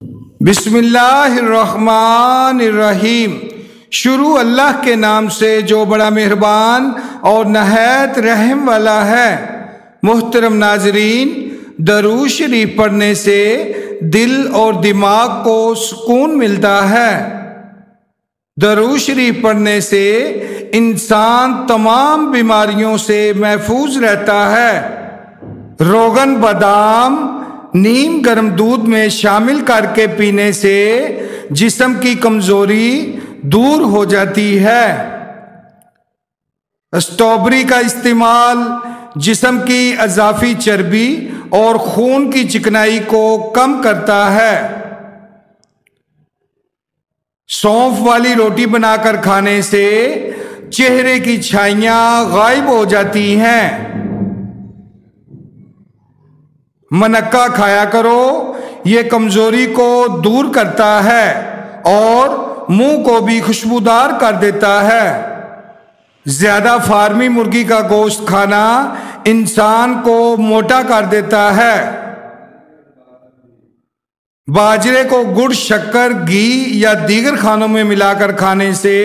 बिस्मिल्लाहिर्रहमानिर्रहीम। शुरू अल्लाह के नाम से जो बड़ा मेहरबान और नहायत रहम वाला है। मुहतरम नाजरीन, दरूद शरीफ पढ़ने से दिल और दिमाग को सुकून मिलता है। दरूद शरीफ पढ़ने से इंसान तमाम बीमारियों से महफूज रहता है। रोगन बादाम नीम गर्म दूध में शामिल करके पीने से जिस्म की कमजोरी दूर हो जाती है। स्ट्रॉबेरी का इस्तेमाल जिस्म की अज़ाफ़ी चर्बी और खून की चिकनाई को कम करता है। सौंफ वाली रोटी बनाकर खाने से चेहरे की छाइयां गायब हो जाती हैं। मनक्का खाया करो, ये कमजोरी को दूर करता है और मुंह को भी खुशबूदार कर देता है। ज्यादा फार्मी मुर्गी का गोश्त खाना इंसान को मोटा कर देता है। बाजरे को गुड़, शक्कर, घी या दीगर खानों में मिलाकर खाने से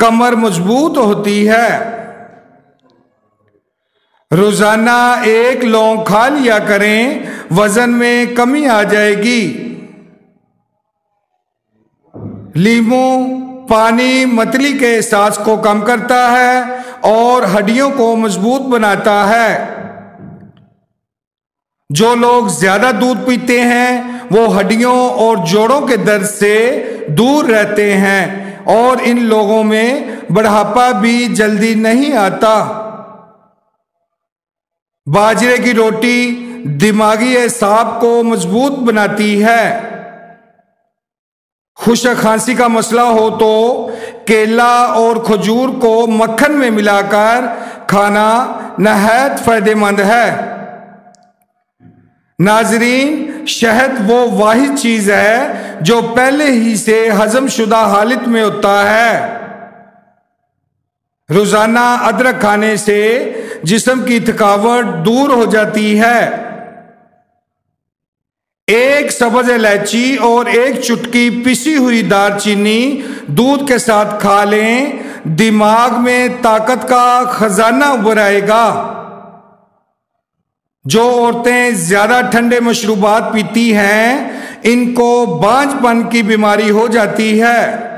कमर मजबूत होती है। रोजाना 1 लौंग खा लिया करें, वजन में कमी आ जाएगी। लीमू पानी मतली के एहसास को कम करता है और हड्डियों को मजबूत बनाता है। जो लोग ज्यादा दूध पीते हैं वो हड्डियों और जोड़ों के दर्द से दूर रहते हैं और इन लोगों में बुढ़ापा भी जल्दी नहीं आता। बाजरे की रोटी दिमागी एसाब को मजबूत बनाती है। खुशक खांसी का मसला हो तो केला और खजूर को मक्खन में मिलाकर खाना नहायत फायदेमंद है। नाजरीन, शहद वो वाहिद चीज है जो पहले ही से हजम शुदा हालत में होता है। रोजाना अदरक खाने से जिस्म की थकावट दूर हो जाती है। 1 सब्ज इलायची और 1 चुटकी पिसी हुई दालचीनी दूध के साथ खा लें, दिमाग में ताकत का खजाना उभर आएगा। जो औरतें ज्यादा ठंडे मशरूबात पीती हैं, इनको बांझपन की बीमारी हो जाती है।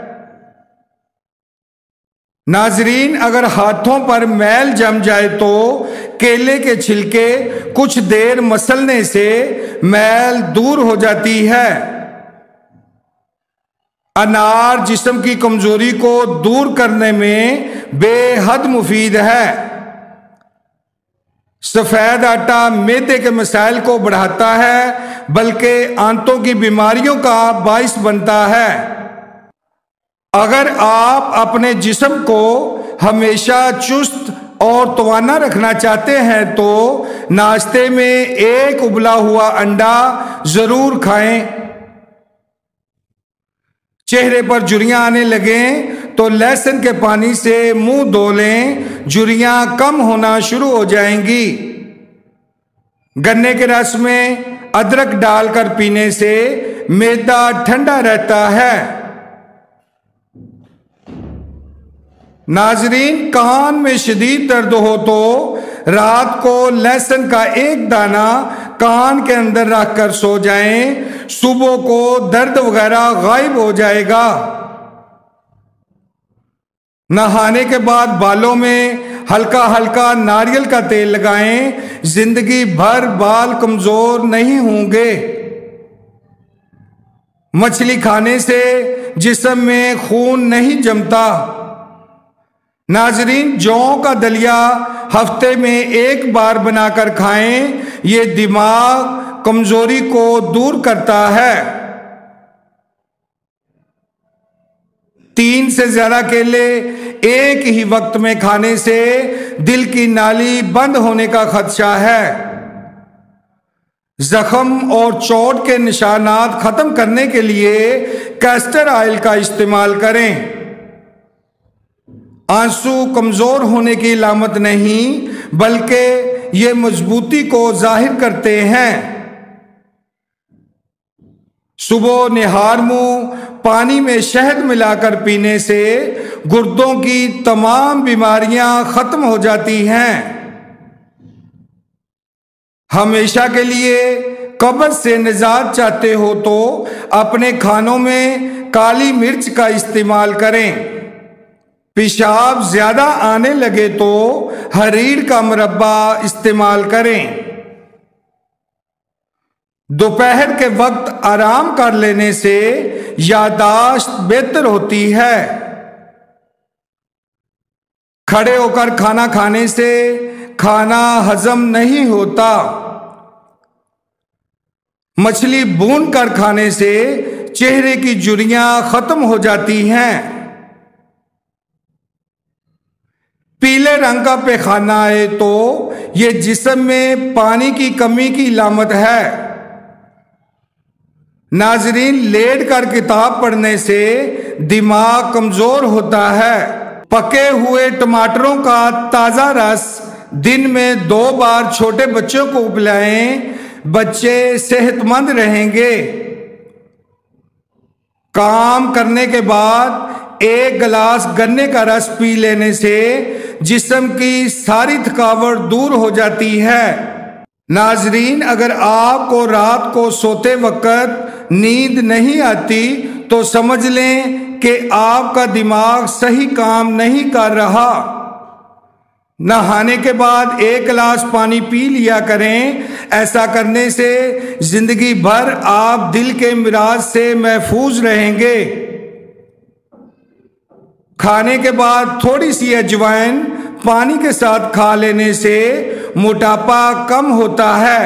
नाजरीन, अगर हाथों पर मैल जम जाए तो केले के छिलके कुछ देर मसलने से मैल दूर हो जाती है। अनार जिस्म की कमजोरी को दूर करने में बेहद मुफीद है। सफेद आटा मैदे के मसाइल को बढ़ाता है, बल्कि आंतों की बीमारियों का बाइस बनता है। अगर आप अपने जिस्म को हमेशा चुस्त और तवाना रखना चाहते हैं तो नाश्ते में 1 उबला हुआ अंडा जरूर खाएं। चेहरे पर झुर्रियां आने लगें तो लहसुन के पानी से मुंह धो लें, झुर्रियां कम होना शुरू हो जाएंगी। गन्ने के रस में अदरक डालकर पीने से मैदा ठंडा रहता है। नाजरीन, कान में शदीद दर्द हो तो रात को लहसुन का 1 दाना कान के अंदर रखकर सो जाएं, सुबह को दर्द वगैरह गायब हो जाएगा। नहाने के बाद बालों में हल्का हल्का नारियल का तेल लगाएं, जिंदगी भर बाल कमजोर नहीं होंगे। मछली खाने से जिस्म में खून नहीं जमता। नाजरीन, जौ का दलिया हफ्ते में 1 बार बनाकर खाएं, ये दिमाग कमजोरी को दूर करता है। 3 से ज्यादा केले एक ही वक्त में खाने से दिल की नाली बंद होने का खदशा है। जख्म और चोट के निशानात खत्म करने के लिए कैस्टर ऑयल का इस्तेमाल करें। आंसू कमजोर होने की अलामत नहीं, बल्कि ये मजबूती को जाहिर करते हैं। सुबह निहार मुंह पानी में शहद मिलाकर पीने से गुर्दों की तमाम बीमारियां खत्म हो जाती हैं। हमेशा के लिए कब्ज से निजात चाहते हो तो अपने खानों में काली मिर्च का इस्तेमाल करें। पेशाब ज्यादा आने लगे तो हरीर का मुरब्बा इस्तेमाल करें। दोपहर के वक्त आराम कर लेने से यादाश्त बेहतर होती है। खड़े होकर खाना खाने से खाना हजम नहीं होता। मछली भून कर खाने से चेहरे की झुर्रियां खत्म हो जाती हैं। पीले रंग का पैखाना आए तो यह जिस्म में पानी की कमी की लामत है। नाजरीन, लेट कर किताब पढ़ने से दिमाग कमजोर होता है। पके हुए टमाटरों का ताजा रस दिन में 2 बार छोटे बच्चों को पिलाएं, बच्चे सेहतमंद रहेंगे। काम करने के बाद 1 गिलास गन्ने का रस पी लेने से जिस्म की सारी थकावट दूर हो जाती है। नाजरीन, अगर आपको रात को सोते वक्त नींद नहीं आती तो समझ लें कि आपका दिमाग सही काम नहीं कर रहा। नहाने के बाद 1 गिलास पानी पी लिया करें। ऐसा करने से जिंदगी भर आप दिल के मिराज से महफूज रहेंगे। खाने के बाद थोड़ी सी अजवाइन पानी के साथ खा लेने से मोटापा कम होता है।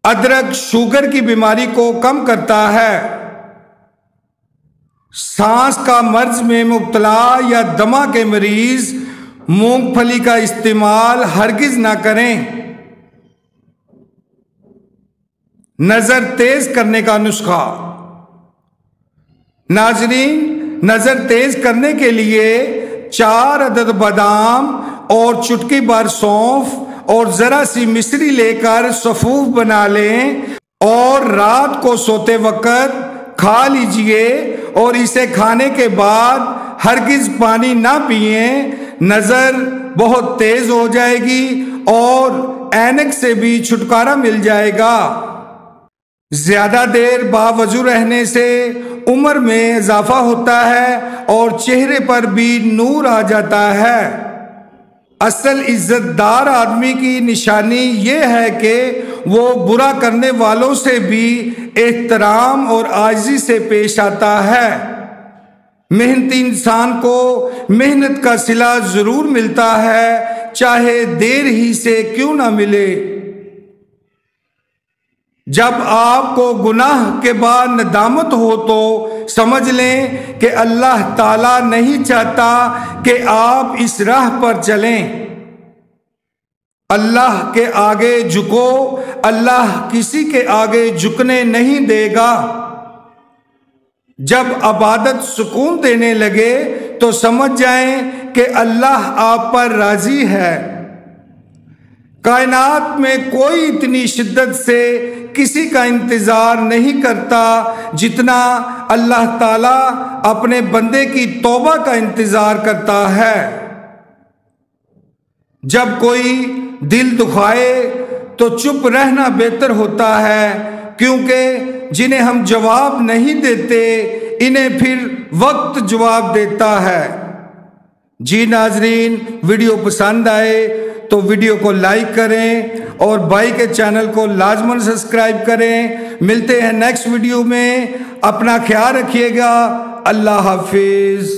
अदरक शुगर की बीमारी को कम करता है। सांस का मर्ज में मुब्तला या दमा के मरीज मूंगफली का इस्तेमाल हरगिज ना करें। नजर तेज करने का नुस्खा। नाजरीन, नजर तेज करने के लिए 4 अदद बादाम और चुटकी भर सौंफ और जरा सी मिश्री लेकर सफूफ बना लें और रात को सोते वक्त खा लीजिए और इसे खाने के बाद हरगिज पानी ना पिए। नजर बहुत तेज हो जाएगी और ऐनक से भी छुटकारा मिल जाएगा। ज्यादा देर बावजू रहने से उम्र में इजाफा होता है और चेहरे पर भी नूर आ जाता है। असल इज्जतदार आदमी की निशानी ये है कि वो बुरा करने वालों से भी एहतराम और आजिज़ी से पेश आता है। मेहनती इंसान को मेहनत का सिला जरूर मिलता है, चाहे देर ही से क्यों ना मिले। जब आपको गुनाह के बाद नदामत हो तो समझ लें कि अल्लाह ताला नहीं चाहता कि आप इस राह पर चलें। अल्लाह के आगे झुको, अल्लाह किसी के आगे झुकने नहीं देगा। जब इबादत सुकून देने लगे तो समझ जाएं कि अल्लाह आप पर राजी है। कायनात में कोई इतनी शिद्दत से किसी का इंतजार नहीं करता जितना अल्लाह ताला अपने बंदे की तौबा का इंतजार करता है। जब कोई दिल दुखाए तो चुप रहना बेहतर होता है, क्योंकि जिन्हें हम जवाब नहीं देते इन्हें फिर वक्त जवाब देता है। जी नाजरीन, वीडियो पसंद आए तो वीडियो को लाइक करें और भाई के चैनल को लाजमन सब्सक्राइब करें। मिलते हैं नेक्स्ट वीडियो में। अपना ख्याल रखिएगा। अल्लाह हाफिज।